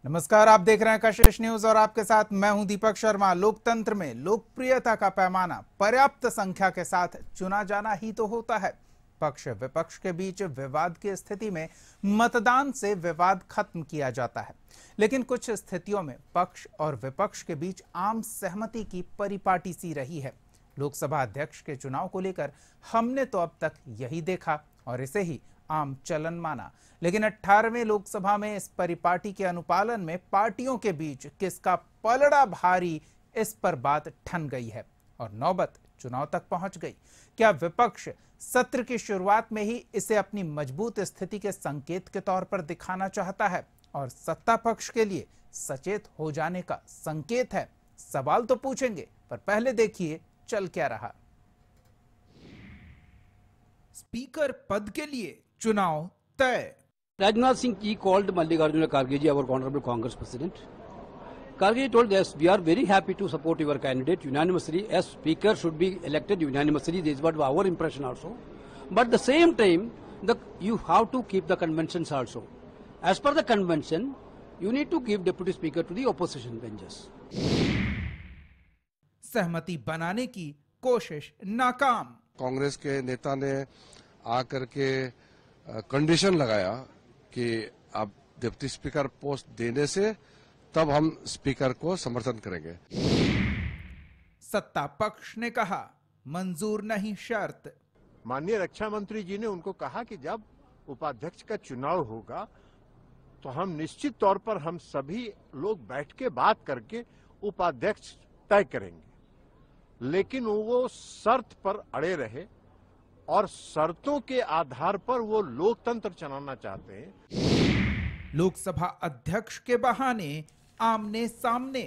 नमस्कार, आप देख रहे हैं कशिश न्यूज और आपके साथ मैं हूं दीपक शर्मा। लोकतंत्र में लोकप्रियता का पैमाना पर्याप्त संख्या के साथ चुना जाना ही तो होता है। पक्ष विपक्ष के बीच विवाद की स्थिति में मतदान से विवाद खत्म किया जाता है, लेकिन कुछ स्थितियों में पक्ष और विपक्ष के बीच आम सहमति की परिपाटी सी रही है। लोकसभा अध्यक्ष के चुनाव को लेकर हमने तो अब तक यही देखा और इसे ही आम चलन माना, लेकिन 18वें लोकसभा में इस परिपाटी के अनुपालन में पार्टियों के बीच किसका पलड़ा भारी, इस पर बात ठन गई है और नौबत चुनाव तक पहुंच गई। क्या विपक्ष सत्र की शुरुआत में ही इसे अपनी मजबूत स्थिति के संकेत के तौर पर दिखाना चाहता है और सत्ता पक्ष के लिए सचेत हो जाने का संकेत है? सवाल तो पूछेंगे, पर पहले देखिए चल क्या रहा। स्पीकर पद के लिए चुनाव तय। Rajnath Singh ji called Mallikarjuna Kharge ji, our honorable Congress president. Kharge ji told us, we are very happy to support your candidate unanimously. As speaker should be elected unanimously. This is what our impression also. But at the same time, you have to keep the conventions also. As per the convention, you need to give deputy speaker to the opposition benches. सहमति बनाने की कोशिश नाकाम। कांग्रेस के नेता ने आकर के कंडीशन लगाया कि आप डिप्टी स्पीकर पोस्ट देने से तब हम स्पीकर को समर्थन करेंगे। सत्ता पक्ष ने कहा मंजूर नहीं शर्त। माननीय रक्षा मंत्री जी ने उनको कहा कि जब उपाध्यक्ष का चुनाव होगा तो हम निश्चित तौर पर हम सभी लोग बैठ के बात करके उपाध्यक्ष तय करेंगे, लेकिन वो शर्त पर अड़े रहे और शर्तों के आधार पर वो लोकतंत्र चलाना चाहते हैं। लोकसभा अध्यक्ष के बहाने आमने सामने।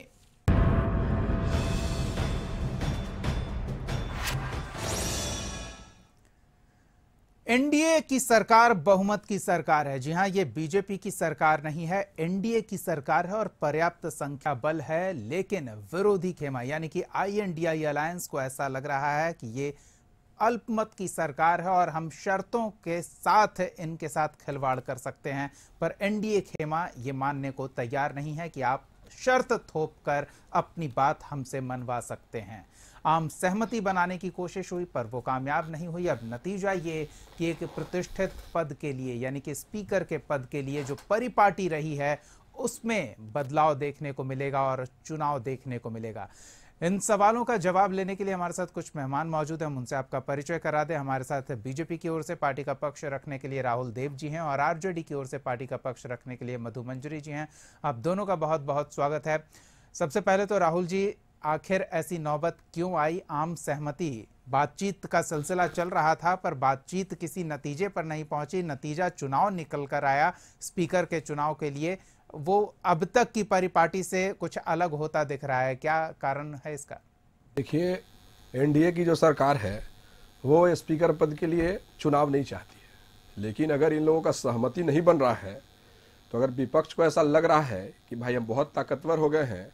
एनडीए की सरकार बहुमत की सरकार है। जी हां, ये बीजेपी की सरकार नहीं है, एनडीए की सरकार है और पर्याप्त संख्या बल है, लेकिन विरोधी खेमा यानी कि आईएनडीआई अलायंस को ऐसा लग रहा है कि ये अल्पमत की सरकार है और हम शर्तों के साथ इनके साथ खिलवाड़ कर सकते हैं। पर एनडीए खेमा ये मानने को तैयार नहीं है कि आप शर्त थोप कर अपनी बात हमसे मनवा सकते हैं। आम सहमति बनाने की कोशिश हुई पर वो कामयाब नहीं हुई। अब नतीजा ये कि एक प्रतिष्ठित पद के लिए यानी कि स्पीकर के पद के लिए जो परिपाटी रही है उसमें बदलाव देखने को मिलेगा और चुनाव देखने को मिलेगा। इन सवालों का जवाब लेने के लिए हमारे साथ कुछ मेहमान मौजूद हैं, हम उनसे आपका परिचय करा दें। हमारे साथ बीजेपी की ओर से पार्टी का पक्ष रखने के लिए राहुल देव जी हैं और आरजेडी की ओर से पार्टी का पक्ष रखने के लिए मधु मंजरी जी हैं। आप दोनों का बहुत बहुत स्वागत है। सबसे पहले तो राहुल जी, आखिर ऐसी नौबत क्यों आई? आम सहमति बातचीत का सिलसिला चल रहा था पर बातचीत किसी नतीजे पर नहीं पहुंची, नतीजा चुनाव निकल कर आया स्पीकर के चुनाव के लिए। वो अब तक की परिपाटी से कुछ अलग होता दिख रहा है, क्या कारण है इसका? देखिए, एनडीए की जो सरकार है वो स्पीकर पद के लिए चुनाव नहीं चाहती है, लेकिन अगर इन लोगों का सहमति नहीं बन रहा है तो अगर विपक्ष को ऐसा लग रहा है कि भाई हम बहुत ताकतवर हो गए हैं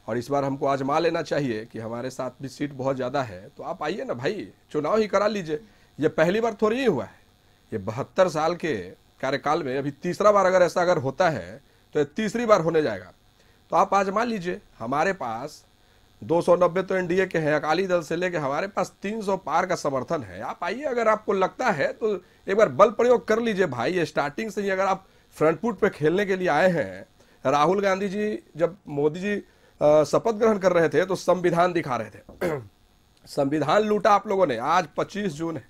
और इस बार हमको आजमा लेना चाहिए कि हमारे साथ भी सीट बहुत ज़्यादा है, तो आप आइए ना भाई, चुनाव ही करा लीजिए। ये पहली बार थोड़ी ही हुआ है, ये 72 साल के कार्यकाल में अभी तीसरा बार अगर होता है तो तीसरी बार होने जाएगा। तो आप आजमा लीजिए। हमारे पास 290 तो एनडीए के हैं, अकाली दल से लेके हमारे पास 300 पार का समर्थन है। आप आइए, अगर आपको लगता है तो एक बार बल प्रयोग कर लीजिए भाई। स्टार्टिंग से ही अगर आप फ्रंट फुट पे खेलने के लिए आए हैं, राहुल गांधी जी जब मोदी जी शपथ ग्रहण कर रहे थे तो संविधान दिखा रहे थे। संविधान लूटा आप लोगों ने। आज 25 जून है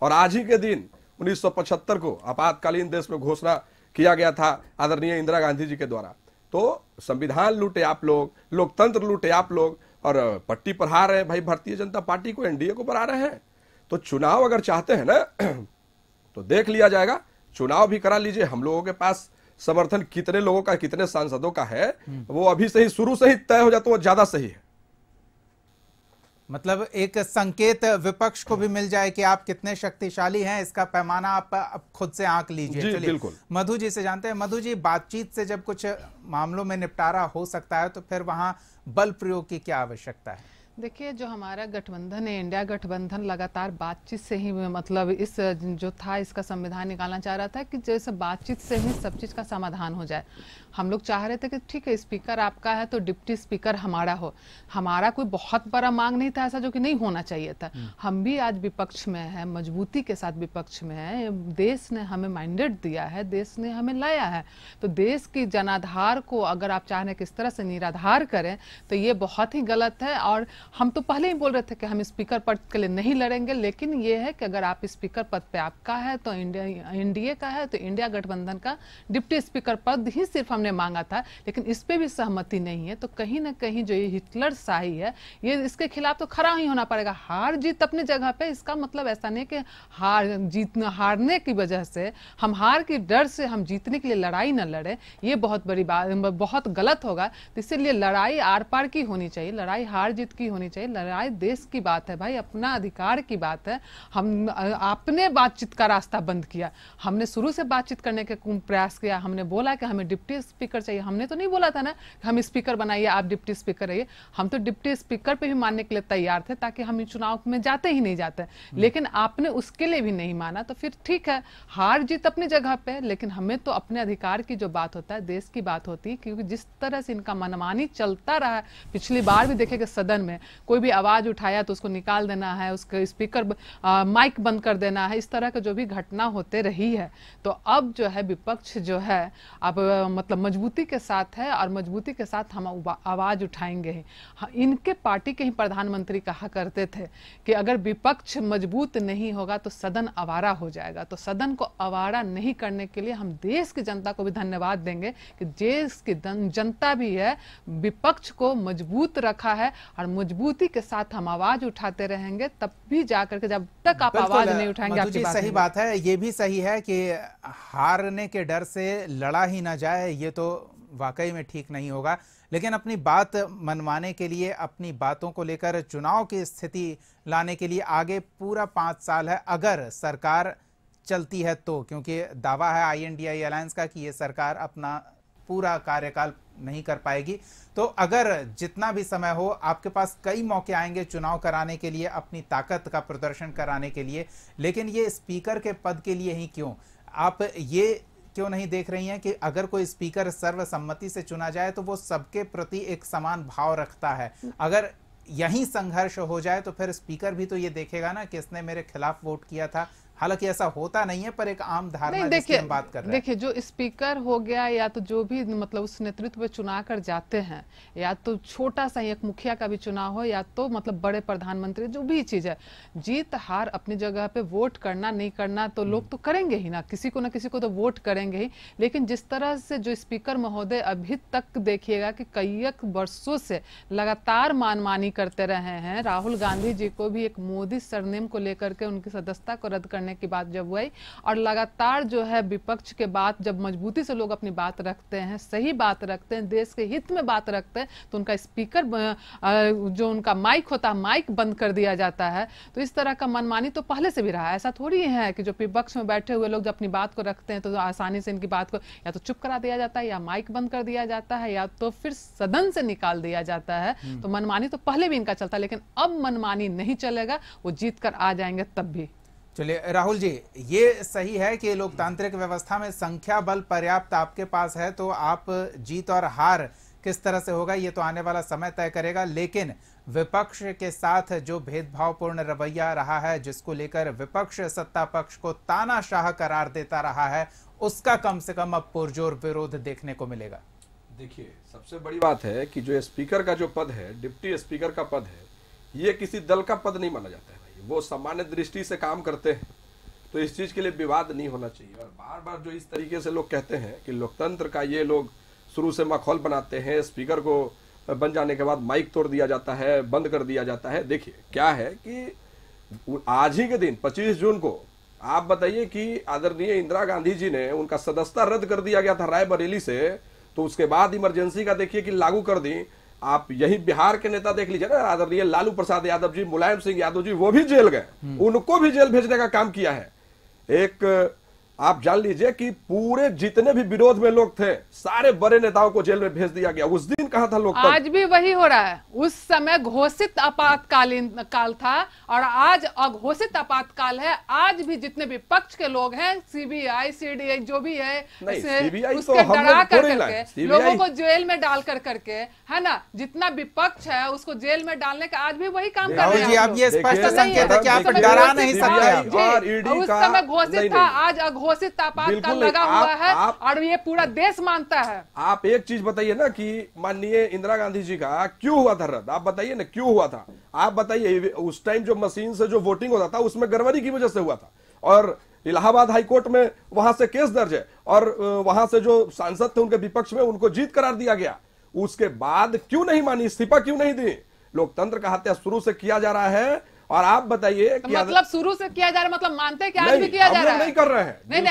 और आज ही के दिन 1975 को आपातकालीन देश में घोषणा किया गया था आदरणीय इंदिरा गांधी जी के द्वारा। तो संविधान लूटे आप लोग, लोकतंत्र लूटे आप लोग और पट्टी पढ़ा रहे हैं भाई भारतीय जनता पार्टी को, एनडीए को पढ़ा रहे हैं। तो चुनाव अगर चाहते हैं ना तो देख लिया जाएगा, चुनाव भी करा लीजिए। हम लोगों के पास समर्थन कितने लोगों का, कितने सांसदों का है वो अभी से ही शुरू से ही तय हो जाए तो वो ज्यादा सही है। मतलब एक संकेत विपक्ष को भी मिल जाए कि आप कितने शक्तिशाली हैं, इसका पैमाना आप खुद से आंक लीजिए। जी, बिल्कुल। मधु जी से जानते हैं। मधु जी, बातचीत से जब कुछ मामलों में निपटारा हो सकता है तो फिर वहां बल प्रयोग की क्या आवश्यकता है? देखिए, जो हमारा गठबंधन है, इंडिया गठबंधन, लगातार बातचीत से ही मतलब इस जो था इसका संविधान निकालना चाह रहा था कि जैसे बातचीत से ही सब चीज़ का समाधान हो जाए। हम लोग चाह रहे थे कि ठीक है, स्पीकर आपका है तो डिप्टी स्पीकर हमारा हो। हमारा कोई बहुत बड़ा मांग नहीं था ऐसा जो कि नहीं होना चाहिए था। हम भी आज विपक्ष में है, मजबूती के साथ विपक्ष में है। देश ने हमें मैंडेट दिया है, देश ने हमें लाया है, तो देश की जनाधार को अगर आप चाह रहे हैं किस तरह से निराधार करें तो ये बहुत ही गलत है। और हम तो पहले ही बोल रहे थे कि हम स्पीकर पद के लिए नहीं लड़ेंगे, लेकिन ये है कि अगर आप स्पीकर पद पे आपका है तो एनडीए का है तो इंडिया गठबंधन का डिप्टी स्पीकर पद ही सिर्फ हमने मांगा था, लेकिन इस पे भी सहमति नहीं है। तो कहीं ना कहीं जो ये हिटलर शाही है, ये इसके खिलाफ तो खड़ा ही होना पड़ेगा। हार जीत अपनी जगह पे, इसका मतलब ऐसा नहीं कि हारने की वजह से हम हार की डर से हम जीतने के लिए लड़ाई न लड़े, ये बहुत बड़ी बात, बहुत गलत होगा। तो इसीलिए लड़ाई आर पार की होनी चाहिए, लड़ाई हार जीत की होनी चाहिए। लड़ाई देश की बात है भाई, अपना अधिकार की बात है। हम आपने बातचीत का रास्ता बंद किया, हमने शुरू से बातचीत करने के प्रयास किया। हमने बोला कि हमें डिप्टी स्पीकर चाहिए, हमने तो नहीं बोला था ना कि हम स्पीकर बनाइए, आप डिप्टी स्पीकर रहिए। हम तो डिप्टी स्पीकर पे भी मानने के लिए तैयार थे ताकि हम चुनाव में जाते ही नहीं जाते, लेकिन आपने उसके लिए भी नहीं माना। तो फिर ठीक है, हार जीत अपनी जगह पे, लेकिन हमें तो अपने अधिकार की जो बात होता है, देश की बात होती है। क्योंकि जिस तरह से इनका मनमानी चलता रहा, पिछली बार भी देखेगा सदन में कोई भी आवाज उठाया तो उसको निकाल देना है, उसके स्पीकर माइक बंद कर देना है, इस तरह की जो भी घटना होते रही है। तो अब जो है विपक्ष जो है अब मतलब मजबूती के साथ है और मजबूती के साथ हम आवाज उठाएंगे ही। इनके पार्टी के ही प्रधानमंत्री कहा करते थे कि अगर विपक्ष मजबूत नहीं होगा तो सदन आवारा हो जाएगा। तो सदन को आवारा नहीं करने के लिए हम देश की जनता को भी धन्यवाद देंगे कि देश की जनता भी है विपक्ष को मजबूत रखा है, और मजबूती के साथ हम आवाज उठाते रहेंगे, तब भी जाकर के जब तक आप आवाज नहीं उठाएंगे आपकी बात सही बात है। ये भी सही है कि हारने के डर से लड़ा ही ना जाए, ये तो वाकई में ठीक नहीं होगा। लेकिन अपनी बात मनवाने के लिए, अपनी बातों को लेकर चुनाव की स्थिति लाने के लिए आगे पूरा 5 साल है अगर सरकार चलती है तो, क्योंकि दावा है INDIA अलायंस का कि ये सरकार अपना पूरा कार्यकाल नहीं कर पाएगी। तो अगर जितना भी समय हो, आपके पास कई मौके आएंगे चुनाव कराने के लिए, अपनी ताकत का प्रदर्शन कराने के लिए, लेकिन ये स्पीकर के पद के लिए ही क्यों? आप ये क्यों नहीं देख रही हैं कि अगर कोई स्पीकर सर्वसम्मति से चुना जाए तो वो सबके प्रति एक समान भाव रखता है। अगर यही संघर्ष हो जाए तो फिर स्पीकर भी तो ये देखेगा ना कि इसने मेरे खिलाफ वोट किया था। हालांकि ऐसा होता नहीं है, पर एक आम धारणा जिसकी हम बात कर रहे हैं। देखिए, जो स्पीकर हो गया या तो जो भी मतलब उस नेतृत्व में चुना कर जाते हैं, या तो छोटा सा एक मुखिया का भी चुनाव हो, या तो मतलब बड़े प्रधानमंत्री, जो भी चीज है, जीत हार अपनी जगह पे, वोट करना नहीं करना तो लोग तो करेंगे ही ना किसी को तो वोट करेंगे ही। लेकिन जिस तरह से जो स्पीकर महोदय अभी तक देखिएगा कि कई वर्षों से लगातार मानमानी करते रहे हैं। राहुल गांधी जी को भी एक मोदी सरनेम को लेकर के उनकी सदस्यता को रद्द करने की बात जब हुई, और लगातार जो है विपक्ष के बात जब मजबूती से लोग अपनी बात रखते हैं, सही बात रखते हैं, देश के हित में बात रखते हैं, तो उनका स्पीकर जो उनका माइक होता है, माइक बंद कर दिया जाता है। तो इस तरह का मनमानी तो पहले से भी रहा है। ऐसा थोड़ी है कि जो विपक्ष में बैठे हुए लोग जब अपनी बात को रखते हैं तो आसानी से इनकी बात को या तो चुप करा दिया जाता है, या माइक बंद कर दिया जाता है, या तो फिर सदन से निकाल दिया जाता है। तो मनमानी तो पहले भी इनका चलता, लेकिन अब मनमानी नहीं चलेगा, वो जीत कर आ जाएंगे तब भी। चलिए राहुल जी, ये सही है कि लोकतांत्रिक व्यवस्था में संख्या बल पर्याप्त आपके पास है, तो आप जीत और हार किस तरह से होगा ये तो आने वाला समय तय करेगा। लेकिन विपक्ष के साथ जो भेदभावपूर्ण रवैया रहा है, जिसको लेकर विपक्ष सत्ता पक्ष को तानाशाह करार देता रहा है, उसका कम से कम अब पुरजोर विरोध देखने को मिलेगा। देखिए, सबसे बड़ी बात है कि जो स्पीकर का जो पद है, डिप्टी स्पीकर का पद है, ये किसी दल का पद नहीं माना जाता है। वो सामान्य दृष्टि से काम करते हैं, तो इस चीज के लिए विवाद नहीं होना चाहिए। और बार बार जो इस तरीके से लोग कहते हैं कि लोकतंत्र का ये लोग शुरू से माहौल बनाते हैं, स्पीकर को बन जाने के बाद माइक तोड़ दिया जाता है, बंद कर दिया जाता है। देखिए क्या है कि आज ही के दिन 25 जून को आप बताइए कि आदरणीय इंदिरा गांधी जी ने उनका सदस्यता रद्द कर दिया गया था रायबरेली से, तो उसके बाद इमरजेंसी का देखिए कि लागू कर दी। आप यही बिहार के नेता देख लीजिए ना, आदरणीय लालू प्रसाद यादव जी, मुलायम सिंह यादव जी, वो भी जेल गए, उनको भी जेल भेजने का काम किया है। एक आप जान लीजिए कि पूरे जितने भी विरोध में लोग थे, सारे बड़े नेताओं को जेल में भेज दिया गया। उस दिन कहा था लोकतंत्र? आज भी वही हो रहा है। उस समय घोषित आपातकालीन काल था और आज अघोषित आपातकाल है। आज भी जितने भी पक्ष के लोग हैं, सीबीआई सीडीआई जो भी है, उसके डरा कर करके लोगों को जेल में डाल कर करके, है ना, जितना विपक्ष है उसको जेल में डालने का आज भी वही काम कर रहे हैं। आप ये स्पष्ट संकेत है कि आप डरा नहीं सकते। उस समय घोषित था, आज अघोषित आपातकाल लगा हुआ है और ये पूरा देश मानता है। आप एक चीज बताइए ना कि माननीय इंदिरा गांधी जी का क्यों हुआ था रद्द? आप बताइए ना क्यों हुआ था? आप बताइए। उस टाइम जो मशीन से जो वोटिंग होता था उसमें गड़बड़ी की वजह से हुआ था और इलाहाबाद हाई कोर्ट में वहां से केस दर्ज है और वहां से जो सांसद थे उनके विपक्ष में उनको जीत करार दिया गया। उसके बाद क्यों नहीं मानी, इस्तीफा क्यों नहीं दी? लोकतंत्र का हत्या शुरू से किया जा रहा है। और आप बताइए कि मतलब शुरू से किया जा रहा है, मतलब मानते हैं कि आज भी किया जा रहा है? नहीं कर रहे हैं। नहीं,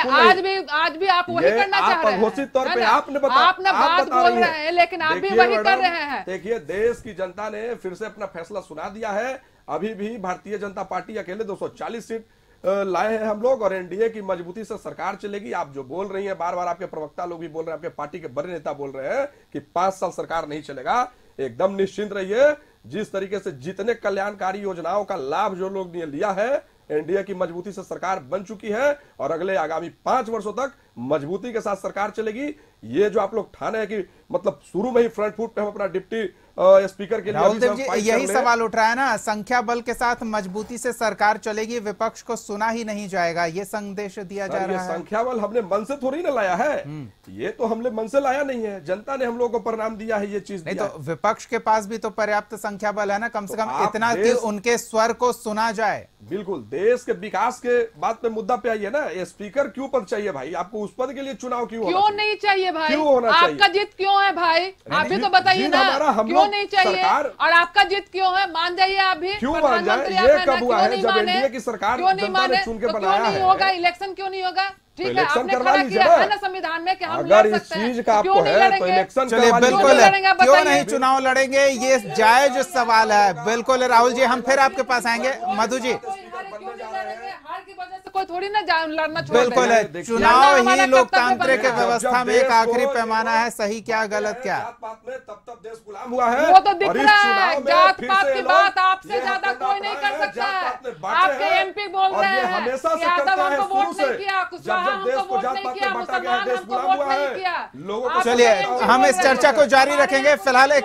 आज भी आप वही करना चाह रहे हैं। घोषित तौर पे आपने बात बोल रहे हैं लेकिन आप भी वही कर रहे हैं। देखिए, देश की जनता ने फिर से अपना फैसला सुना दिया है। अभी भी भारतीय जनता पार्टी अकेले 240 सीट लाए हैं हम लोग और एनडीए की मजबूती से सरकार चलेगी। आप जो बोल रही हैं, बार बार आपके प्रवक्ता लोग भी बोल रहे हैं, आपके पार्टी के बड़े नेता बोल रहे हैं कि 5 साल सरकार नहीं चलेगा। एकदम निश्चिंत रहिए। जिस तरीके से जितने कल्याणकारी योजनाओं का लाभ जो लोग ने लिया है, एनडीए की मजबूती से सरकार बन चुकी है और अगले आगामी 5 वर्षों तक मजबूती के साथ सरकार चलेगी। ये जो आप लोग ठाने हैं कि मतलब शुरू में ही फ्रंट फुट पे हम अपना डिप्टी स्पीकर के लिए राहुल देव जी यही सवाल उठ रहा है ना, संख्या बल के साथ मजबूती से सरकार चलेगी, विपक्ष को सुना ही नहीं जाएगा, ये संदेश दिया जा रहा है। संख्या बल हमने मन से थोड़ी ना लाया है, ये तो हमने मन से लाया नहीं है, जनता ने हम लोगों को परिणाम दिया है। ये चीज नहीं तो विपक्ष के पास भी तो पर्याप्त संख्या बल है ना, कम से कम इतना कि उनके स्वर को सुना जाए। बिल्कुल, देश के विकास के बात पे मुद्दा पे आइए ना। ये स्पीकर क्यों पद चाहिए भाई आपको? उस पद के लिए चुनाव क्यों नहीं चाहिए भाई? क्यों होना चाहिए? आपका जीत क्यों है भाई? आप भी तो बताइए ना, क्यों नहीं चाहिए? और आपका जीत क्यों है? मान जाइए आप भी। क्यों मान जाए? ये कब हुआ है जब एनडीए की सरकार जनता ने चुन के बनाया है? नहीं होगा इलेक्शन, क्यों नहीं होगा? ठीक है, आपने करवा लीजिए है ना संविधान में कि हम अगर इस चीज का आपको है तो इलेक्शन चलिए, बिल्कुल क्यों नहीं चुनाव लड़ेंगे, ये जायज सवाल है। बिल्कुल राहुल जी, हम फिर आपके पास आएंगे। मधु जी, हार की वजह से कोई थोड़ी ना लड़ना छोड़ बिल्कुल है, चुनाव ही लोकतांत्रिक व्यवस्था में एक आखिरी पैमाना है, सही क्या गलत क्या। तब देश गुलाम हुआ है, वो तो दिख रहा है। जात पात की बात आपसे ज्यादा कोई नहीं कर सकता है। आपके एमपी बोल रहे हैं हमेशा से यादव करते हैं हमको वोट शुरू नहीं किया, कुशवाहा हमको वोट नहीं किया, मुसलमान हमको वोट नहीं किया। लोगों चलिए, हम इस चर्चा को जारी रखेंगे। फिलहाल एक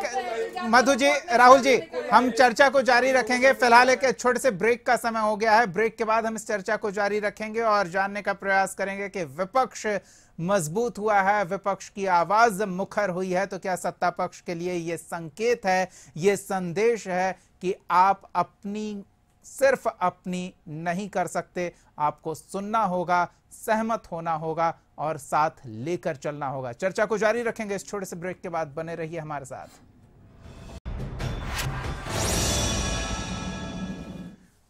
मधु जी, राहुल जी, हम चर्चा को जारी रखेंगे। फिलहाल एक छोटे से ब्रेक का समय हो गया है। ब्रेक के बाद हम इस चर्चा को जारी रखेंगे और जानने का प्रयास करेंगे कि विपक्ष मजबूत हुआ है, विपक्ष की आवाज मुखर हुई है, तो क्या सत्ता पक्ष के लिए यह संकेत है, यह संदेश है कि आप सिर्फ अपनी नहीं कर सकते, आपको सुनना होगा, सहमत होना होगा और साथ लेकर चलना होगा। चर्चा को जारी रखेंगे इस छोटे से ब्रेक के बाद। बने रहिए हमारे साथ।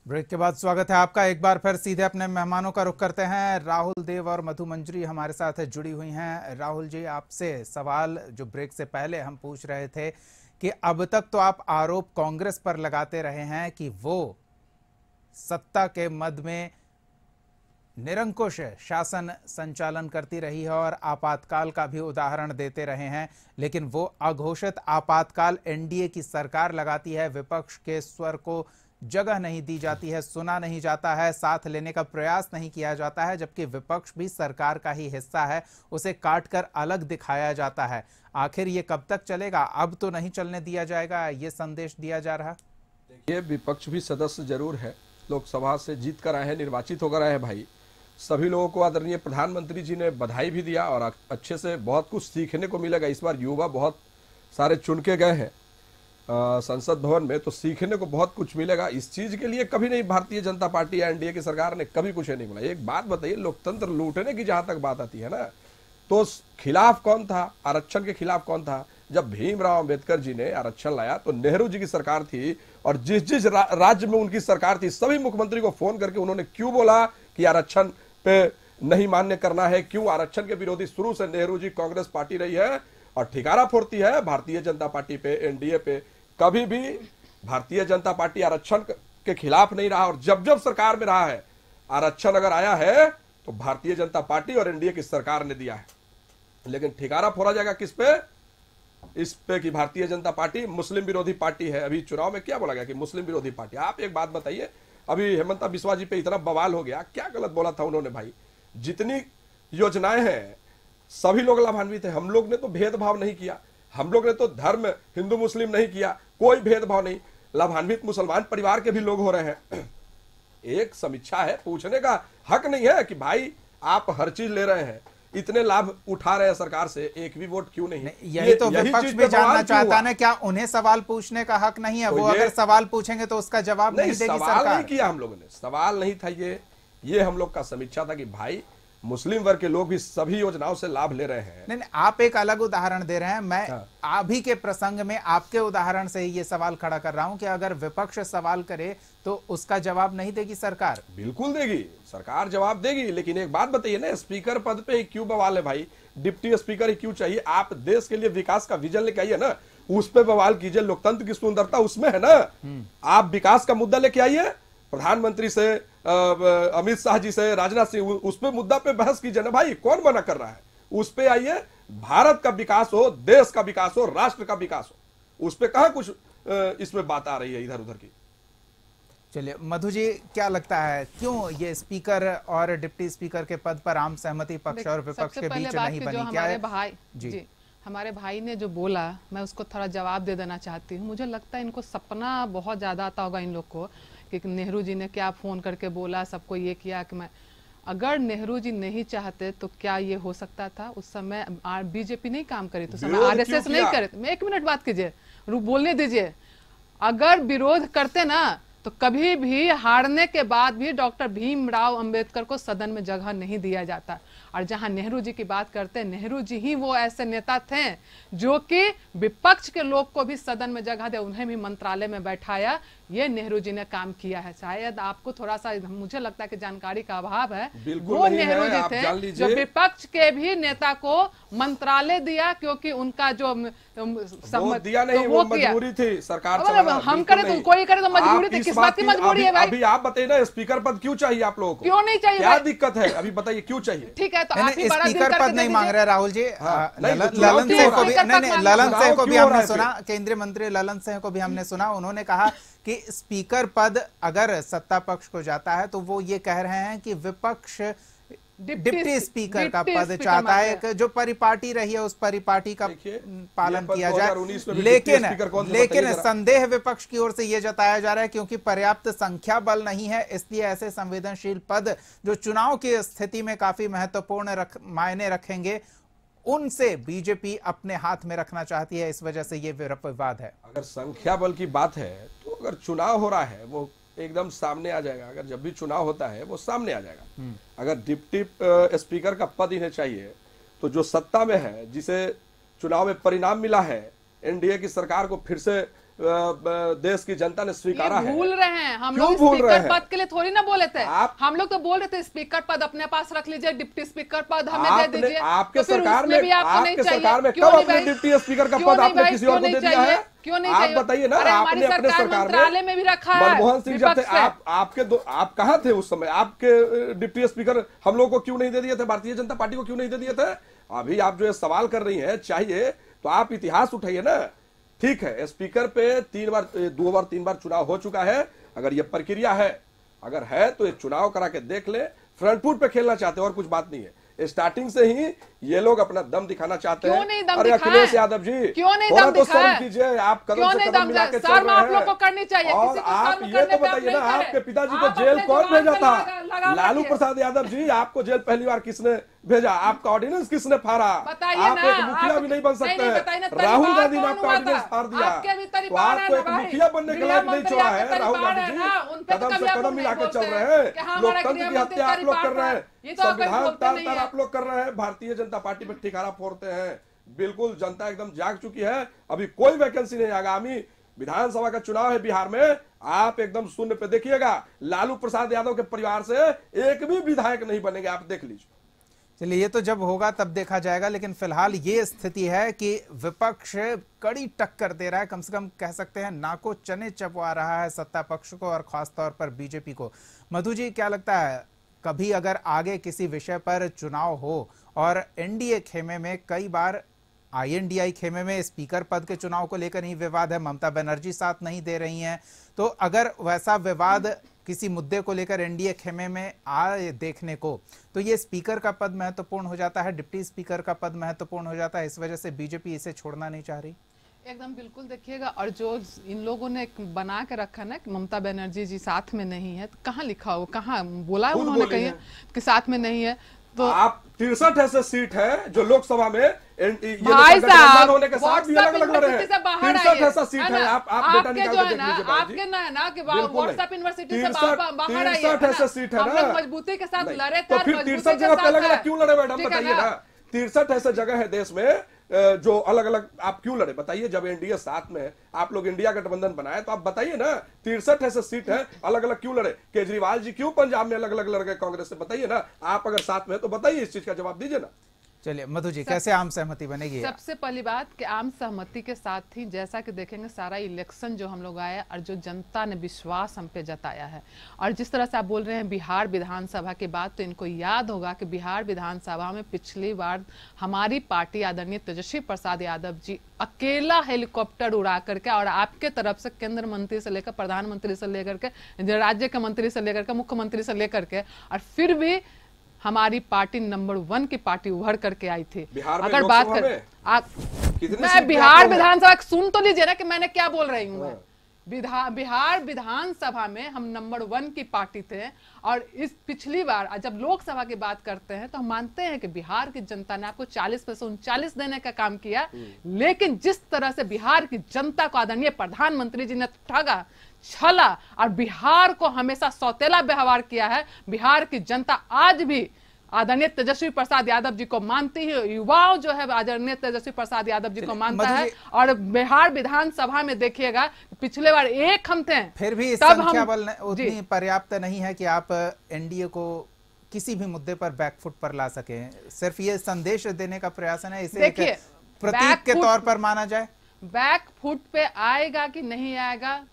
ब्रेक के बाद स्वागत है आपका। एक बार फिर सीधे अपने मेहमानों का रुख करते हैं। राहुल देव और मधु मंजरी हमारे साथ जुड़ी हुई हैं। राहुल जी, आपसे सवाल जो ब्रेक से पहले हम पूछ रहे थे कि अब तक तो आप आरोप कांग्रेस पर लगाते रहे हैं कि वो सत्ता के मद में निरंकुश शासन संचालन करती रही है और आपातकाल का भी उदाहरण देते रहे हैं, लेकिन वो अघोषित आपातकाल एनडीए की सरकार लगाती है, विपक्ष के स्वर को जगह नहीं दी जाती है, सुना नहीं जाता है, साथ लेने का प्रयास नहीं किया जाता है, जबकि विपक्ष भी सरकार का ही हिस्सा है, उसे काटकर अलग दिखाया जाता है। आखिर ये कब तक चलेगा? अब तो नहीं चलने दिया जाएगा, ये संदेश दिया जा रहा। देखिए, विपक्ष भी सदस्य जरूर है, लोकसभा से जीत कर आए हैं, निर्वाचित होकर आए हैं भाई। सभी लोगों को आदरणीय प्रधानमंत्री जी ने बधाई भी दिया और अच्छे से बहुत कुछ सीखने को मिलेगा। इस बार युवा बहुत सारे चुन के गए हैं संसद भवन में, तो सीखने को बहुत कुछ मिलेगा। इस चीज के लिए कभी नहीं भारतीय जनता पार्टी या एनडीए की सरकार ने कभी कुछ नहीं बोला। एक बात बताइए, लोकतंत्र लूटने की जहां तक बात आती है ना, तो खिलाफ कौन था? आरक्षण के खिलाफ कौन था? जब भीमराव अंबेडकर जी ने आरक्षण लाया तो नेहरू जी की सरकार थी और जिस जिस राज्य में उनकी सरकार थी सभी मुख्यमंत्री को फोन करके उन्होंने क्यों बोला कि आरक्षण पे नहीं मान्य करना है, क्यों आरक्षण के विरोधी शुरू से नेहरू जी कांग्रेस पार्टी रही है और ठिकारा फोड़ती है भारतीय जनता पार्टी पे, एनडीए पे। कभी भी भारतीय जनता पार्टी आरक्षण के खिलाफ नहीं रहा और जब जब सरकार में रहा है आरक्षण अगर आया है तो भारतीय जनता पार्टी और एनडीए की सरकार ने दिया है। लेकिन ठिकारा फोड़ा जाएगा किस पे? इस पे कि भारतीय जनता पार्टी मुस्लिम विरोधी पार्टी है। अभी चुनाव में क्या बोला गया कि मुस्लिम विरोधी पार्टी। आप एक बात बताइए, अभी हेमंता बिस्वा जी पे इतना बवाल हो गया, क्या गलत बोला था उन्होंने भाई? जितनी योजनाएं हैं सभी लोग लाभान्वित है। हम लोग ने तो भेदभाव नहीं किया, हम लोग ने तो धर्म हिंदू मुस्लिम नहीं किया, कोई भेदभाव नहीं। लाभान्वित मुसलमान परिवार के भी लोग हो रहे हैं। एक समीक्षा है, पूछने का हक नहीं है कि भाई आप हर चीज ले रहे हैं, इतने लाभ उठा रहे हैं सरकार से, एक भी वोट क्यों नहीं? यही तो विपक्ष भी जानना चाहता है, क्या उन्हें सवाल पूछने का हक नहीं है? तो वो अगर सवाल पूछेंगे तो उसका जवाब नहीं देगी सवाल सरकार। नहीं किया हम लोगों ने, सवाल नहीं था ये हम लोग का समीक्षा था कि भाई मुस्लिम वर्ग के लोग भी सभी योजनाओं से लाभ ले रहे हैं। नहीं, आप एक अलग उदाहरण दे रहे हैं, मैं अभी के प्रसंग में आपके उदाहरण से ही ये सवाल खड़ा कर रहा हूं कि अगर विपक्ष सवाल करे तो उसका जवाब नहीं देगी सरकार? बिल्कुल देगी, सरकार जवाब देगी। लेकिन एक बात बताइए ना, स्पीकर पद पे ही क्यों बवाल है भाई? डिप्टी स्पीकर ही क्यों चाहिए? आप देश के लिए विकास का विजन लेके आइए ना, उस पे बवाल कीजिए। लोकतंत्र की सुंदरता उसमें है ना। आप विकास का मुद्दा लेके आइए, प्रधानमंत्री से अमित शाह जी से, राजनाथ सिंह, उस पे मुद्दा पे बहस कीजिए ना भाई। कौन मना कर रहा है? उस पे आइए, भारत का विकास हो, देश का विकास हो, राष्ट्र का विकास हो, उस पे कहां कुछ इसमें बात आ रही है इधर उधर की। चलिए मधु जी, क्या लगता है क्यों ये स्पीकर और डिप्टी स्पीकर के पद पर आम सहमति पक्ष और विपक्ष के बीच नहीं बनी? क्या है भाई जी, हमारे भाई ने जो बोला, मैं उसको थोड़ा जवाब दे देना चाहती हूँ। मुझे लगता है इनको सपना बहुत ज्यादा आता होगा इन लोग को कि नेहरू जी ने क्या फोन करके बोला, सबको ये किया कि मैं, अगर नेहरू जी नहीं चाहते तो क्या ये हो सकता था? उस समय बीजेपी नहीं काम करी, तो समय आरएसएस नहीं करे। मैं 1 मिनट बात कीजिए, बोलने दीजिए। अगर विरोध करते ना तो कभी भी हारने के बाद भी डॉक्टर भीमराव अंबेडकर को सदन में जगह नहीं दिया जाता। और जहां नेहरू जी की बात करते हैं, नेहरू जी ही वो ऐसे नेता थे जो कि विपक्ष के लोग को भी सदन में जगह दे, उन्हें भी मंत्रालय में बैठाया। ये नेहरू जी ने काम किया है। शायद आपको थोड़ा सा, मुझे लगता है कि जानकारी का अभाव है। वो नेहरू जी थे जो विपक्ष के भी नेता को मंत्रालय दिया, क्योंकि उनका जो दिया नहीं, वो मजबूरी थी सरकार। हम करे तो कोई करे तो मजबूरी थी। किस बात की मजबूरी है भाई? अभी आप बताइए ना, स्पीकर पद क्यों चाहिए आप लोगों को? क्यों नहीं चाहिए? क्या दिक्कत है अभी बताइए, क्यों चाहिए? ठीक है, तो आप ही बड़ा स्पीकर पद नहीं मांग रहे राहुल जी। ललन सिंह को भी हमने सुना, केंद्रीय मंत्री ललन सिंह को भी हमने सुना, उन्होंने कहा कि स्पीकर पद अगर सत्ता पक्ष को जाता है तो वो ये कह रहे हैं कि विपक्ष डिप्टी स्पीकर का पद चाहता है, जो परिपाटी रही है उस परिपाटी का पालन किया जाए। लेकिन संदेह विपक्ष की ओर से यह जताया जा रहा है क्योंकि पर्याप्त संख्या बल नहीं है, इसलिए ऐसे संवेदनशील पद जो चुनाव की स्थिति में काफी महत्वपूर्ण मायने रखेंगे, उनसे बीजेपी अपने हाथ में रखना चाहती है। इस वजह से ये विवाद है। अगर संख्या बल की बात है तो अगर चुनाव हो रहा है वो एकदम सामने आ जाएगा। अगर जब भी चुनाव होता है वो सामने आ जाएगा। अगर डिप्टी स्पीकर का पद इन्हें चाहिए तो जो सत्ता में है, जिसे चुनाव में परिणाम मिला है, एनडीए की सरकार को फिर से देश की जनता ने स्वीकारा है। भूल रहे हैं हम लोग, स्पीकर पद के लिए थोड़ी ना बोले थे। हम लोग तो बोल रहे थे स्पीकर पद अपने पास रख लीजिए, डिप्टी स्पीकर पद हमें दे दीजिए। आपके सरकार में कब अपने डिप्टी स्पीकर का पद आपने किसी और को दे दिया है? क्यों नहीं? आप बताइए ना, आपने अपने सरकार मंत्रालय में भी रखा है। मनमोहन सिंह जब थे, आप कहाँ थे उस समय? आपके डिप्टी स्पीकर हम लोग को क्यों नहीं दे दिए थे? भारतीय जनता पार्टी को क्यों नहीं दे दिए थे? अभी आप जो सवाल कर रही हैं, चाहिए तो आप इतिहास उठाइए ना। ठीक है, स्पीकर पे 2 बार 3 बार चुनाव हो चुका है। अगर ये प्रक्रिया है, अगर है तो ये चुनाव करा के देख ले। फ्रंट फुट पे खेलना चाहते हैं और कुछ बात नहीं है। स्टार्टिंग से ही ये लोग अपना दम दिखाना चाहते हैं। अरे अखिलेश यादव जी, क्यों नहीं दम दिखाया? कीजिए, आप कदम से कदम मिला के चल रहे हैं। आप लोग को करनी चाहिए। और आप ये तो बताइए ना, आपके पिताजी को जेल कौन भेजा था? लालू प्रसाद यादव जी, आपको जेल पहली बार किसने भेजा? आपका ऑर्डिनेंस किसने फाड़ा? आप एक मुखिया भी नहीं बन सकते हैं। राहुल गांधी ने आपका ऑर्डिनेंस फाड़ दिया, तो आपको एक मुखिया बनने के लायक नहीं छोड़ा है राहुल गांधी जी। कदम से कदम मिला के चल रहे हैं। लोकतंत्र की हत्या आप लोग कर रहे हैं, संविधान तार आप लोग कर रहे हैं, भारतीय जनता पार्टी पे ठिकारा फोड़ते हैं। बिल्कुल जनता एकदम जाग चुकी है। अभी कोई वैकेंसी नहीं। आगामी विधानसभा का चुनाव है बिहार में, आप एकदम शून्य पे देखिएगा। लालू प्रसाद यादव के परिवार से एक भी विधायक नहीं बनेंगे, आप देख लीजिए। चलिए, ये तो जब होगा तब देखा जाएगा, लेकिन फिलहाल ये स्थिति है कि विपक्ष कड़ी टक्कर दे रहा है। कम से कम कह सकते हैं नाको चने चबवा रहा है सत्ता पक्ष को और खासतौर पर बीजेपी को। मधु जी, क्या लगता है, कभी अगर आगे किसी विषय पर चुनाव हो और एनडीए खेमे में कई बार INDI खेमे में स्पीकर पद के चुनाव को लेकर ही विवाद है, ममता बनर्जी साथ नहीं दे रही हैं। तो अगर वैसा विवाद किसी मुद्दे को लेकर एनडीए खेमे में आए देखने को, तो ये स्पीकर का पद महत्वपूर्ण हो जाता है, डिप्टी स्पीकर का पद महत्वपूर्ण हो जाता है। इस वजह से बीजेपी इसे छोड़ना नहीं चाह रही। एकदम बिल्कुल देखिएगा, और जो इन लोगों ने बना के रखा ना कि ममता बनर्जी जी साथ में नहीं है, तो कहाँ लिखा हो, कहाँ बोला है उन्होंने कहीं कि साथ में नहीं है? तो आप 63 ऐसे सीट है जो लोकसभा में भाई साहब होने के साथ भी अलग अलग लड़ रहे हैं। 63 ऐसा सीट है, आप डेटा निकाल के देख लीजिए। आपके ना है ना कि व्हाट्सएप यूनिवर्सिटी से बाहर आइए, 63 ऐसा सीट है ना, मजबूती के साथ लड़े थे। तो फिर 63 जगह पे अलग अलग क्यों लड़े मैडम, बताइए ना। 63 ऐसे जगह है देश में जो अलग अलग आप क्यों लड़े, बताइए। जब एनडीए साथ में है, आप लोग इंडिया गठबंधन बनाए, तो आप बताइए ना 63 ऐसे सीट है, अलग अलग क्यों लड़े। केजरीवाल जी क्यों पंजाब में अलग अलग लड़ गए कांग्रेस से, बताइए ना। आप अगर साथ में है तो बताइए, इस चीज का जवाब दीजिए ना। चलिए मधु जी, कैसे आम सहमति बनेगी? सबसे पहली बात कि आम सहमति के साथ ही जैसा कि देखेंगे सारा इलेक्शन जो हम लोग आए और जो जनता ने विश्वास हम पे जताया है, और जिस तरह से आप बोल रहे हैं बिहार विधानसभा की बात, तो इनको याद होगा कि बिहार विधानसभा में पिछली बार हमारी पार्टी आदरणीय तेजस्वी प्रसाद यादव जी अकेला हेलीकॉप्टर उड़ा करके, और आपके तरफ से केंद्र मंत्री से लेकर प्रधानमंत्री से लेकर के राज्य के मंत्री से लेकर के मुख्यमंत्री से लेकर के, और फिर भी हमारी पार्टी नंबर 1 की पार्टी उभर करके आई थी। अगर बात करें मैं बिहार विधानसभा सुन तो लीजिए ना कि मैंने क्या बोल रही हूँ। मैं बिहार विधानसभा में हम नंबर 1 की पार्टी थे, और इस पिछली बार जब लोकसभा की बात करते हैं तो हम मानते हैं कि बिहार की जनता ने आपको 40 में से 39 देने का काम किया, लेकिन जिस तरह से बिहार की जनता को आदरणीय प्रधानमंत्री जी ने ठगा, छला और बिहार को हमेशा सौतेला व्यवहार किया है, बिहार की जनता आज भी आदरणीय तेजस्वी प्रसाद यादव जी को मानती है, युवाओं जो है आदरणीय तेजस्वी प्रसाद यादव जी को मानता है। और बिहार विधानसभा में देखिएगा पिछले बार एक हम थे, फिर भी संख्या बल उतनी पर्याप्त नहीं है कि आप एनडीए को किसी भी मुद्दे पर बैकफुट पर ला सके। सिर्फ ये संदेश देने का प्रयास है, इसे एक प्रतीक के तौर पर माना जाए। बैकफुट पे आएगा कि नहीं आएगा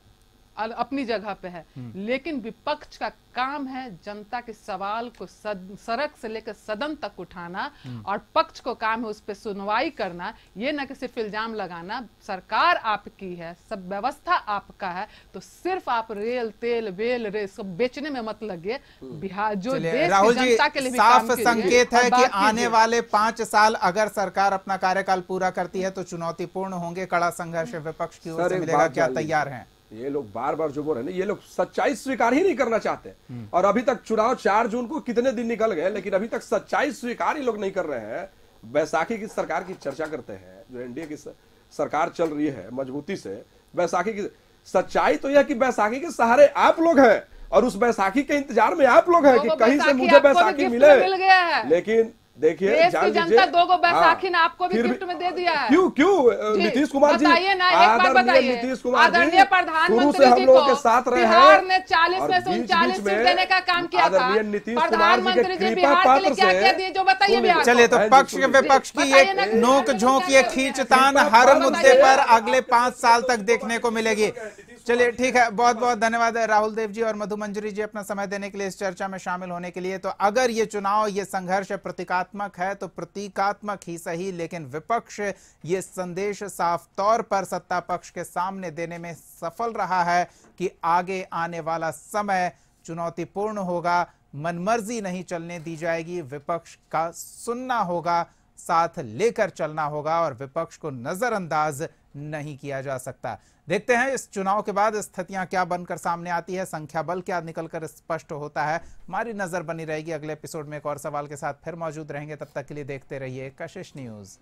अपनी जगह पे है, लेकिन विपक्ष का काम है जनता के सवाल को सड़क से लेकर सदन तक उठाना, और पक्ष को काम है उस पर सुनवाई करना। ये ना कि सिर्फ इल्जाम लगाना। सरकार आपकी है, सब व्यवस्था आपका है, तो सिर्फ आप रेल तेल वेल रे सब बेचने में मत लगे। बिहार जो देश की जनता के लिए साफ संकेत है कि आने वाले 5 साल अगर सरकार अपना कार्यकाल पूरा करती है तो चुनौतीपूर्ण होंगे। कड़ा संघर्ष विपक्ष की ओर से मिलेगा, क्या तैयार हैं? ये लोग बार बार जो बोल रहे हैं, ये लोग सच्चाई स्वीकार ही नहीं करना चाहते। और अभी तक चुनाव 4 जून को कितने दिन निकल गए, लेकिन अभी तक सच्चाई स्वीकार ही लोग नहीं कर रहे हैं। बैसाखी की सरकार की चर्चा करते हैं, जो एनडीए की सरकार चल रही है मजबूती से। बैसाखी की सच्चाई तो यह कि बैसाखी के सहारे आप लोग हैं, और उस बैसाखी के इंतजार में आप लोग हैं कि कहीं से मुझे बैसाखी मिले। लेकिन देखिए, जान लीजिए, 2 बैसाखी ने आपको भी गिफ्ट में दे दिया है। क्यों नीतीश कुमार जी, बताइए ना, एक बार बताइए। नीतीश कुमार आदरणीय प्रधानमंत्री जी को के साथ रहे बिहार ने 40 में से 39 सीट देने का काम किया था। प्रधानमंत्री जी बिहार के लिए क्या क्या दिए, जो बताइए बिहार। चलिए, तो पक्ष विपक्ष की एक नोक झोंक, ये खींचतान हर मुद्दे पर अगले 5 साल तक देखने को मिलेगी। चलिए ठीक है, बहुत बहुत धन्यवाद राहुल देव जी और मधु मंजरी जी अपना समय देने के लिए, इस चर्चा में शामिल होने के लिए। तो अगर ये चुनाव, ये संघर्ष प्रतीकात्मक है तो प्रतीकात्मक ही सही, लेकिन विपक्ष ये संदेश साफ तौर पर सत्ता पक्ष के सामने देने में सफल रहा है कि आगे आने वाला समय चुनौतीपूर्ण होगा, मनमर्जी नहीं चलने दी जाएगी, विपक्ष का सुनना होगा, साथ लेकर चलना होगा, और विपक्ष को नजरअंदाज नहीं किया जा सकता। देखते हैं इस चुनाव के बाद स्थितियां क्या बनकर सामने आती है, संख्या बल क्या निकलकर स्पष्ट होता है। हमारी नजर बनी रहेगी। अगले एपिसोड में एक और सवाल के साथ फिर मौजूद रहेंगे। तब तक के लिए देखते रहिए कशिश न्यूज।